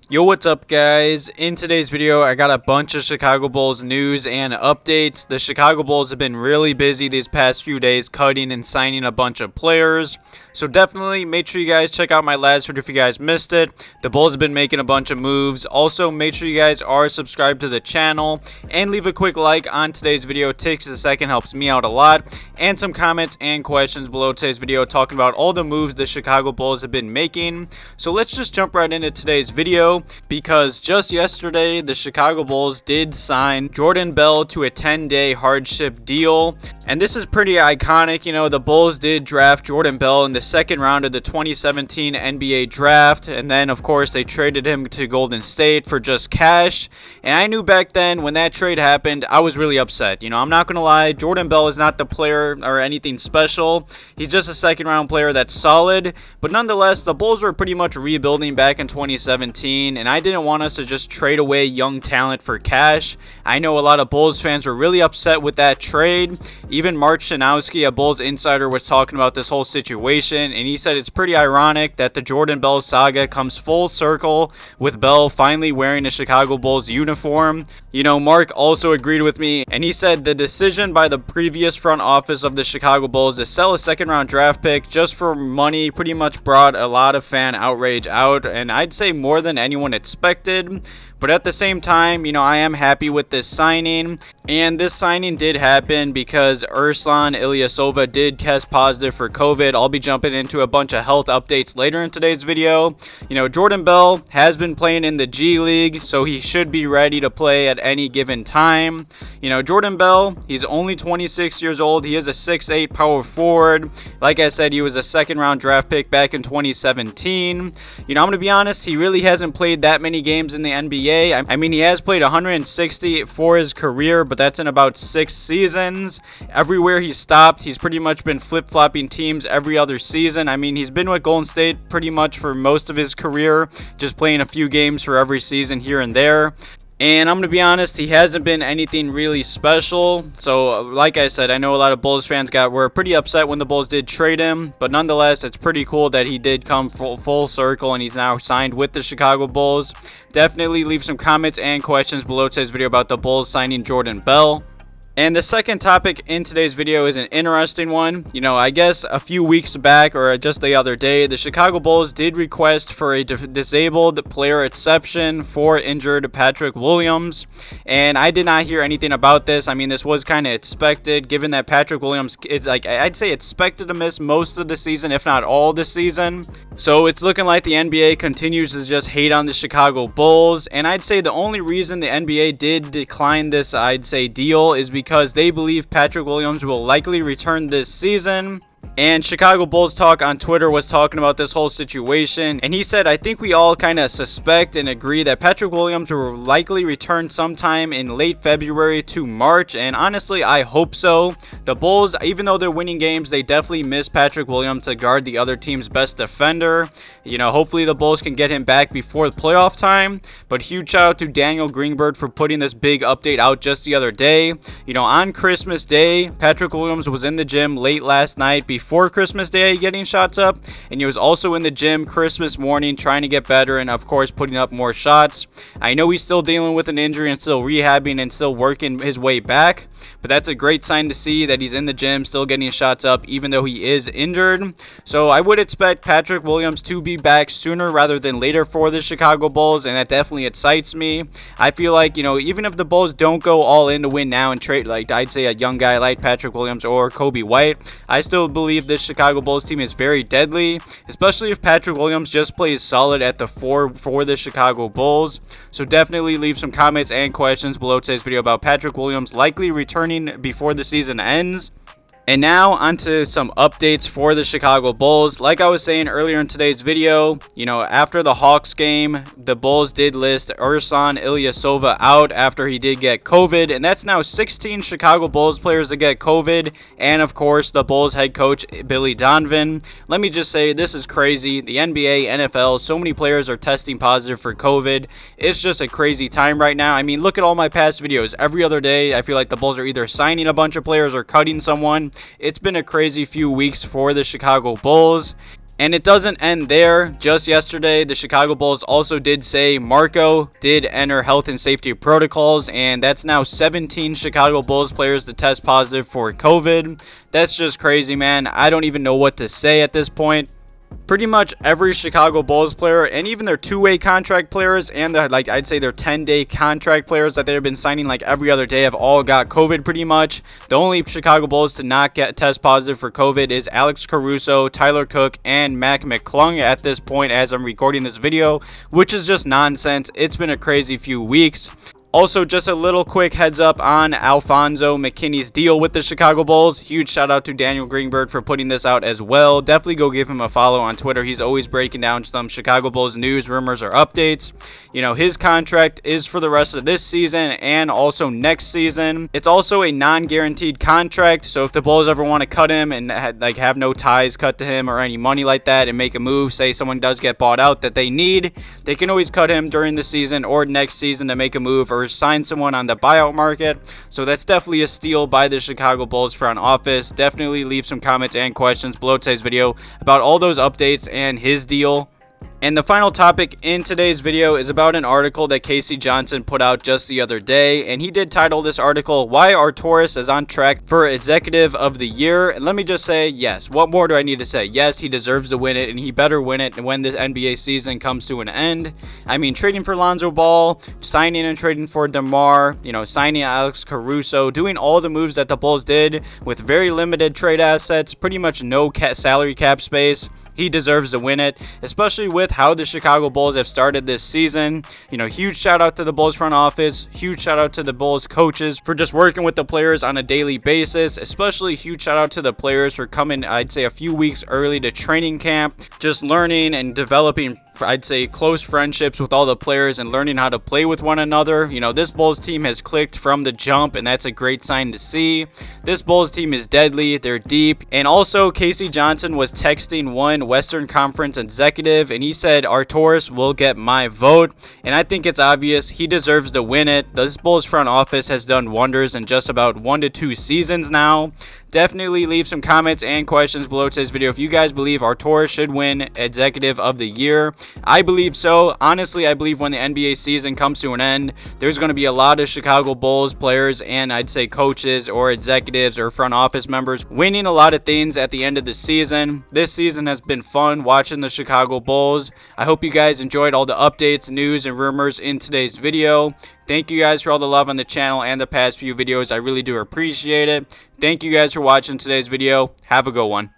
Yo, what's up guys? In today's video, I got a bunch of Chicago Bulls news and updates. The Chicago Bulls have been really busy these past few days cutting and signing a bunch of players. So definitely make sure you guys check out my last video if you guys missed it. The Bulls have been making a bunch of moves. Also, make sure you guys are subscribed to the channel and leave a quick like on today's video. It takes a second, helps me out a lot. And some comments and questions below today's video talking about all the moves the Chicago Bulls have been making. So let's just jump right into today's video, because just yesterday the Chicago Bulls did sign Jordan Bell to a 10-day hardship deal, and this is pretty iconic. You know, the Bulls did draft Jordan Bell in the second round of the 2017 NBA draft, and then of course they traded him to Golden State for just cash. And I knew back then when that trade happened, I was really upset. You know, I'm not gonna lie, Jordan Bell is not the player or anything special. He's just a second round player that's solid, but nonetheless the Bulls were pretty much rebuilding back in 2017, and I didn't want us to just trade away young talent for cash. I know a lot of Bulls fans were really upset with that trade. Even Mark Shanowski, a Bulls insider, was talking about this whole situation, and he said it's pretty ironic that the Jordan Bell saga comes full circle with Bell finally wearing a Chicago Bulls uniform. You know, Mark also agreed with me, and he said the decision by the previous front office of the Chicago Bulls to sell a second round draft pick just for money pretty much brought a lot of fan outrage out, and I'd say more than anyone expected. But at the same time, you know, I am happy with this signing. And this signing did happen because Ruslan Ilyasova did test positive for COVID. I'll be jumping into a bunch of health updates later in today's video. You know, Jordan Bell has been playing in the G League, so he should be ready to play at any given time. You know, Jordan Bell, he's only 26 years old. He is a 6'8" power forward. Like I said, he was a second round draft pick back in 2017. You know, I'm going to be honest, he really hasn't played that many games in the NBA. I mean, he has played 160 for his career, but that's in about 6 seasons. Everywhere he stopped, he's pretty much been flip-flopping teams every other season. I mean, he's been with Golden State pretty much for most of his career, just playing a few games for every season here and there. And I'm going to be honest, he hasn't been anything really special. So, like I said, I know a lot of Bulls fans were pretty upset when the Bulls did trade him. But nonetheless, it's pretty cool that he did come full circle and he's now signed with the Chicago Bulls. Definitely leave some comments and questions below today's video about the Bulls signing Jordan Bell. And the second topic in today's video is an interesting one. You know, I guess a few weeks back or just the other day, the Chicago Bulls did request for a disabled player exception for injured Patrick Williams. And I did not hear anything about this. I mean, this was kind of expected given that Patrick Williams is, like, I'd say expected to miss most of the season, if not all the season. So it's looking like the NBA continues to just hate on the Chicago Bulls. And I'd say the only reason the NBA did decline this, I'd say, deal is because they believe Patrick Williams will likely return this season. And Chicago Bulls Talk on Twitter was talking about this whole situation, and he said, I think we all kind of suspect and agree that Patrick Williams will likely return sometime in late February to March, and honestly, I hope so. The Bulls, even though they're winning games, they definitely miss Patrick Williams to guard the other team's best defender. You know, hopefully the Bulls can get him back before the playoff time, but huge shout out to Daniel Greenberg for putting this big update out just the other day. You know, on Christmas Day, Patrick Williams was in the gym late last night before Christmas Day getting shots up, and he was also in the gym Christmas morning trying to get better and of course putting up more shots. I know he's still dealing with an injury and still rehabbing and still working his way back, but that's a great sign to see that he's in the gym still getting shots up even though he is injured. So I would expect Patrick Williams to be back sooner rather than later for the Chicago Bulls, and that definitely excites me. I feel like, you know, even if the Bulls don't go all in to win now and trade, like, I'd say a young guy like Patrick Williams or Coby White, I still believe this Chicago Bulls team is very deadly, especially if Patrick Williams just plays solid at the 4 for the Chicago Bulls. So definitely leave some comments and questions below today's video about Patrick Williams likely returning before the season ends. And now onto some updates for the Chicago Bulls. Like I was saying earlier in today's video, you know, after the Hawks game, the Bulls did list Ruslan Ilyasova out after he did get COVID, and that's now 16 Chicago Bulls players that get COVID, and of course the Bulls head coach Billy Donovan. Let me just say, this is crazy. The NBA, NFL, so many players are testing positive for COVID. It's just a crazy time right now. I mean, look at all my past videos. Every other day, I feel like the Bulls are either signing a bunch of players or cutting someone. It's been a crazy few weeks for the Chicago Bulls. And it doesn't end there. Just yesterday, the Chicago Bulls also did say Marko did enter health and safety protocols, and that's now 17 Chicago Bulls players to test positive for COVID. That's just crazy, man. I don't even know what to say at this point. Pretty much every Chicago Bulls player, and even their two-way contract players and their, I'd say their 10-day contract players that they've been signing every other day, have all got COVID pretty much. The only Chicago Bulls to not get test positive for COVID is Alex Caruso, Tyler Cook, and Mac McClung at this point as I'm recording this video, which is just nonsense. It's been a crazy few weeks. Also, just a little quick heads up on Alfonzo McKinney's deal with the Chicago Bulls. Huge shout out to Daniel Greenberg for putting this out as well. Definitely go give him a follow on Twitter. He's always breaking down some Chicago Bulls news, rumors, or updates. You know, his contract is for the rest of this season and also next season. It's also a non-guaranteed contract, so if the Bulls ever want to cut him and have no ties cut to him or any money like that and make a move, say someone does get bought out that they need, they can always cut him during the season or next season to make a move or sign someone on the buyout market. So that's definitely a steal by the Chicago Bulls front office. Definitely leave some comments and questions below today's video about all those updates and his deal. And the final topic in today's video is about an article that Casey Johnson put out just the other day, and he did title this article, "Why Arturas is on Track for Executive of the Year." And let me just say, yes, what more do I need to say? Yes, he deserves to win it, and he better win it when this NBA season comes to an end. I mean, trading for Lonzo Ball, signing and trading for Demar, signing Alex Caruso, doing all the moves that the Bulls did with very limited trade assets, pretty much no salary cap space. He deserves to win it, especially with how the Chicago Bulls have started this season. Huge shout out to the Bulls front office. Huge shout out to the Bulls coaches for just working with the players on a daily basis. Especially huge shout out to the players for coming, I'd say, a few weeks early to training camp. Just learning and developing, I'd say, close friendships with all the players and learning how to play with one another. This Bulls team has clicked from the jump, and that's a great sign to see. This Bulls team is deadly. They're deep. And also, Casey Johnson was texting one Western Conference executive, and he said, "Arturas will get my vote." And I think it's obvious he deserves to win it. This Bulls front office has done wonders in just about 1 to 2 seasons now. Definitely leave some comments and questions below today's video if you guys believe Arturas should win Executive of the Year. I believe so. Honestly, I believe when the NBA season comes to an end, there's going to be a lot of Chicago Bulls players and I'd say coaches or executives or front office members winning a lot of things at the end of the season. This season has been fun watching the Chicago Bulls. I hope you guys enjoyed all the updates, news, and rumors in today's video. Thank you guys for all the love on the channel and the past few videos. I really do appreciate it. Thank you guys for watching today's video. Have a good one.